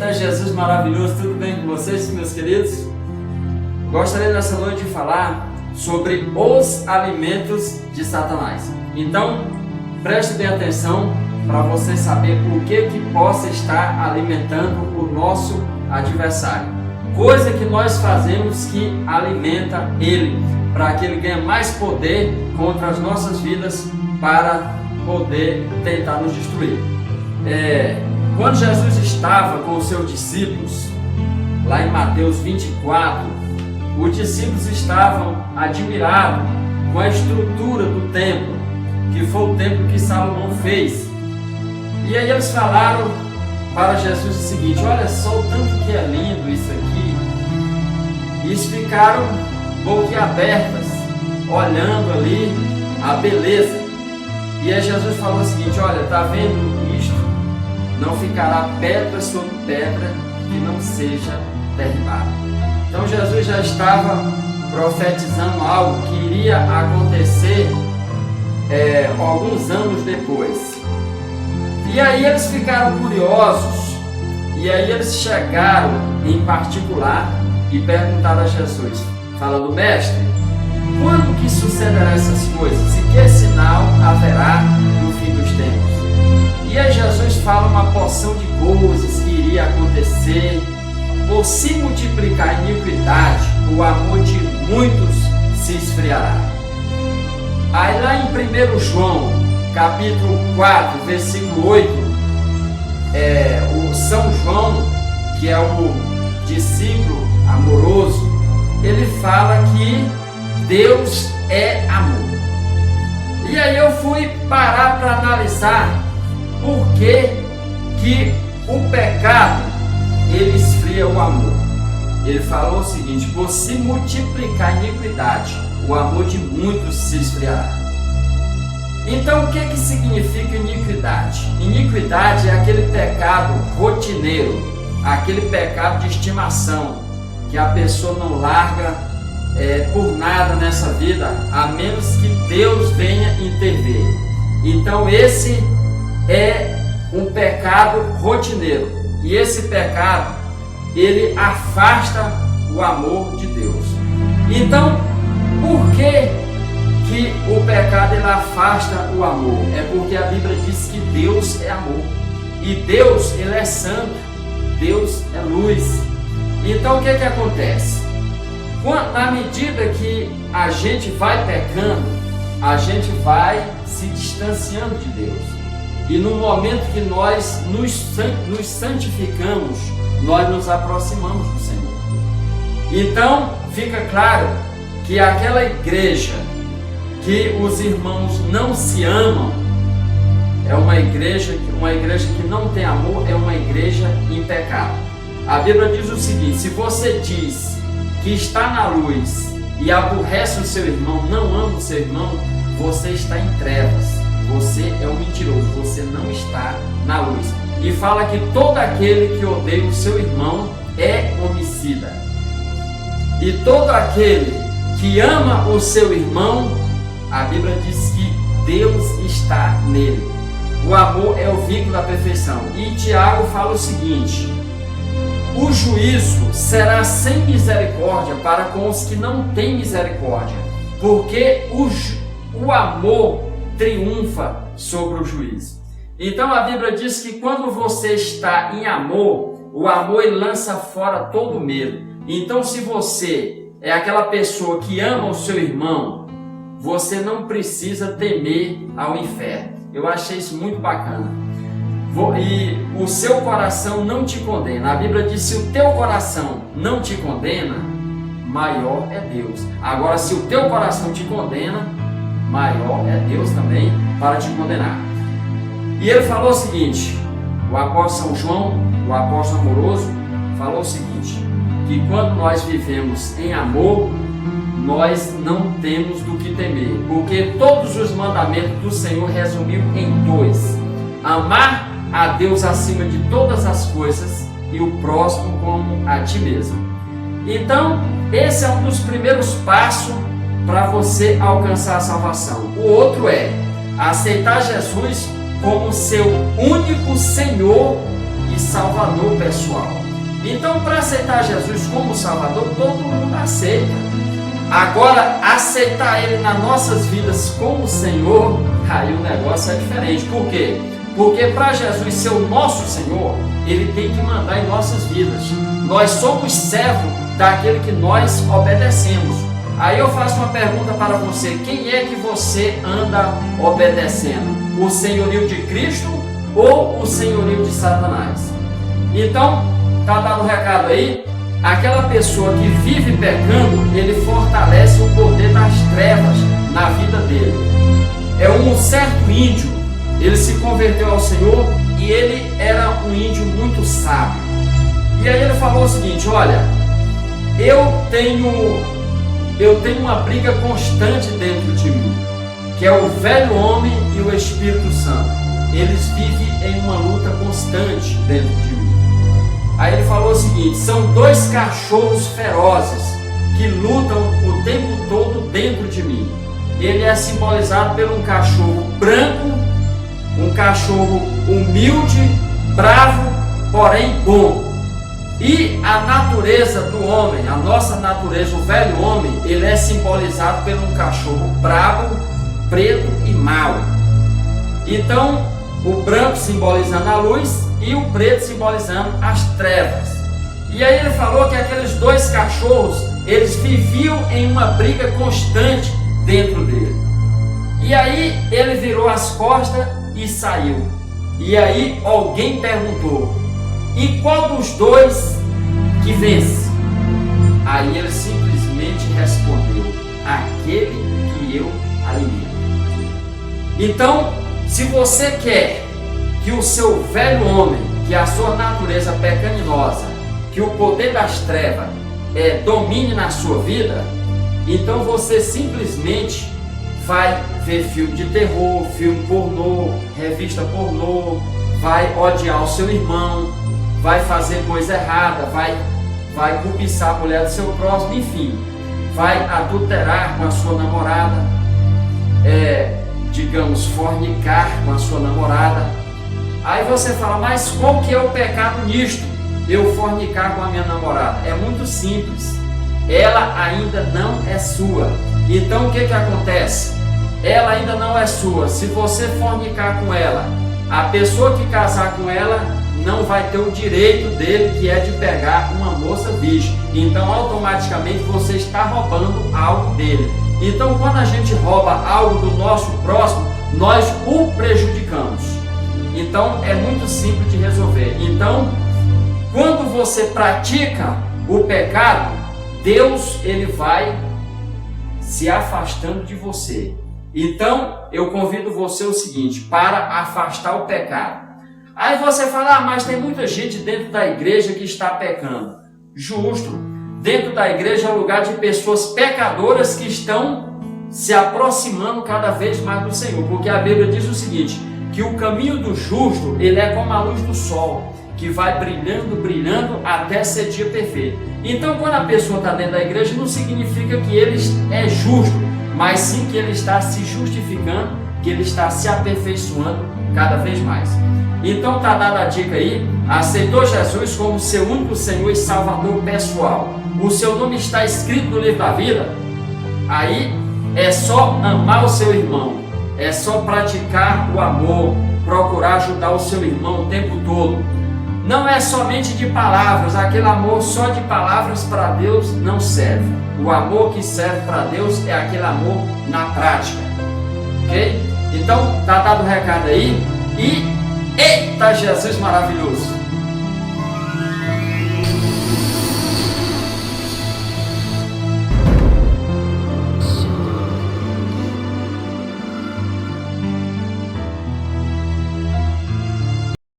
Eita, Jesus maravilhoso, tudo bem com vocês, meus queridos? Gostaria nessa noite de falar sobre os alimentos de Satanás. Então, preste bem atenção para você saber o que possa estar alimentando o nosso adversário. Coisa que nós fazemos que alimenta ele, para que ele ganhe mais poder contra as nossas vidas, para poder tentar nos destruir. Quando Jesus estava com os seus discípulos, lá em Mateus 24, os discípulos estavam admirados com a estrutura do templo, que foi o templo que Salomão fez. E aí eles falaram para Jesus o seguinte: olha só o tanto que é lindo isso aqui. E eles ficaram boquiabertas, olhando ali a beleza. E aí Jesus falou o seguinte: olha, está vendo isto? Não ficará pedra sobre pedra que não seja derribada. Então Jesus já estava profetizando algo que iria acontecer alguns anos depois. E aí eles ficaram curiosos, e aí eles chegaram em particular e perguntaram a Jesus, falando: mestre, quando que sucederão essas coisas? E que sinal haverá no fim dos tempos? E aí Jesus fala uma porção de coisas que iria acontecer. Por se multiplicar a iniquidade, o amor de muitos se esfriará. Aí lá em 1 João, capítulo 4, versículo 8, o São João, que é o discípulo amoroso, ele fala que Deus é amor. E aí eu fui parar para analisar por que o pecado ele esfria o amor. Ele falou o seguinte: por se multiplicar a iniquidade, o amor de muitos se esfriará. Então o que significa iniquidade? Iniquidade é aquele pecado rotineiro, aquele pecado de estimação, que a pessoa não larga por nada nessa vida, a menos que Deus venha intervir. Então esse é um pecado rotineiro. E esse pecado, ele afasta o amor de Deus. Então, por que o pecado ele afasta o amor? É porque a Bíblia diz que Deus é amor. E Deus, ele é santo. Deus é luz. Então, o que acontece? Na medida que a gente vai pecando, a gente vai se distanciando de Deus. E no momento que nós nos santificamos, nós nos aproximamos do Senhor. Então, fica claro que aquela igreja que os irmãos não se amam, é uma igreja que não tem amor, é uma igreja em pecado. A Bíblia diz o seguinte: se você diz que está na luz e aborrece o seu irmão, não ama o seu irmão, você está em trevas. Você é um mentiroso, você não está na luz. E fala que todo aquele que odeia o seu irmão é homicida. E todo aquele que ama o seu irmão, a Bíblia diz que Deus está nele. O amor é o vínculo da perfeição. E Tiago fala o seguinte: o juízo será sem misericórdia para com os que não têm misericórdia, porque o amor triunfa sobre o juízo. Então a Bíblia diz que quando você está em amor, o amor ele lança fora todo medo. Então se você é aquela pessoa que ama o seu irmão, você não precisa temer ao inferno. Eu achei isso muito bacana. E o seu coração não te condena. A Bíblia diz: se o teu coração não te condena, maior é Deus. Agora, se o teu coração te condena, maior é Deus também para te condenar. E ele falou o seguinte, o apóstolo São João, o apóstolo amoroso, falou o seguinte: que quando nós vivemos em amor, nós não temos do que temer, porque todos os mandamentos do Senhor resumiu em 2: amar a Deus acima de todas as coisas e o próximo como a ti mesmo. Então, esse é um dos primeiros passos para você alcançar a salvação. O outro é aceitar Jesus como seu único Senhor e Salvador pessoal. Então, para aceitar Jesus como Salvador, todo mundo aceita. Agora, aceitar Ele nas nossas vidas como Senhor, aí o negócio é diferente. Por quê? Porque para Jesus ser o nosso Senhor, Ele tem que mandar em nossas vidas. Nós somos servos daquele que nós obedecemos. Aí eu faço uma pergunta para você: quem é que você anda obedecendo? O senhorio de Cristo ou o senhorio de Satanás? Então, está dado um recado aí. Aquela pessoa que vive pecando, ele fortalece o poder das trevas na vida dele. É um certo índio, ele se converteu ao Senhor e ele era um índio muito sábio. E aí ele falou o seguinte: olha, eu tenho uma briga constante dentro de mim, que é o velho homem e o Espírito Santo. Eles vivem em uma luta constante dentro de mim. Aí ele falou o seguinte: são dois cachorros ferozes que lutam o tempo todo dentro de mim. Ele é simbolizado por um cachorro branco, um cachorro humilde, bravo, porém bom. E a natureza do homem, a nossa natureza, o velho homem, ele é simbolizado por um cachorro bravo, preto e mau. Então, o branco simbolizando a luz e o preto simbolizando as trevas. E aí ele falou que aqueles dois cachorros, eles viviam em uma briga constante dentro dele. E aí ele virou as costas e saiu. E aí alguém perguntou: e qual dos dois que vence? Aí ele simplesmente respondeu: aquele que eu alimento. Então, se você quer que o seu velho homem, que a sua natureza pecaminosa, que o poder das trevas domine na sua vida, então você simplesmente vai ver filme de terror, filme pornô, revista pornô, vai odiar o seu irmão, vai fazer coisa errada, vai cobiçar a mulher do seu próximo, enfim, vai adulterar com a sua namorada, digamos, fornicar com a sua namorada. Aí você fala: mas qual que é o pecado nisto? Eu fornicar com a minha namorada? É muito simples, ela ainda não é sua. Então o que acontece? Ela ainda não é sua. Se você fornicar com ela, a pessoa que casar com ela não vai ter o direito dele, que é de pegar uma moça virgem. Então automaticamente você está roubando algo dele. Então quando a gente rouba algo do nosso próximo, nós o prejudicamos. Então é muito simples de resolver. Então, quando você pratica o pecado, Deus ele vai se afastando de você. Então eu convido você o seguinte, para afastar o pecado. Aí você fala: mas tem muita gente dentro da igreja que está pecando. Justo. Dentro da igreja é um lugar de pessoas pecadoras que estão se aproximando cada vez mais do Senhor. Porque a Bíblia diz o seguinte, que o caminho do justo, ele é como a luz do sol, que vai brilhando, brilhando até ser dia perfeito. Então quando a pessoa está dentro da igreja, não significa que ele é justo, mas sim que ele está se justificando, que ele está se aperfeiçoando cada vez mais. Então está dada a dica aí: aceitou Jesus como seu único Senhor e Salvador pessoal, o seu nome está escrito no livro da vida. Aí é só amar o seu irmão, é só praticar o amor, procurar ajudar o seu irmão o tempo todo. Não é somente de palavras, aquele amor só de palavras para Deus não serve. O amor que serve para Deus é aquele amor na prática. Ok? Então, está dado o recado aí. E eita, Jesus maravilhoso!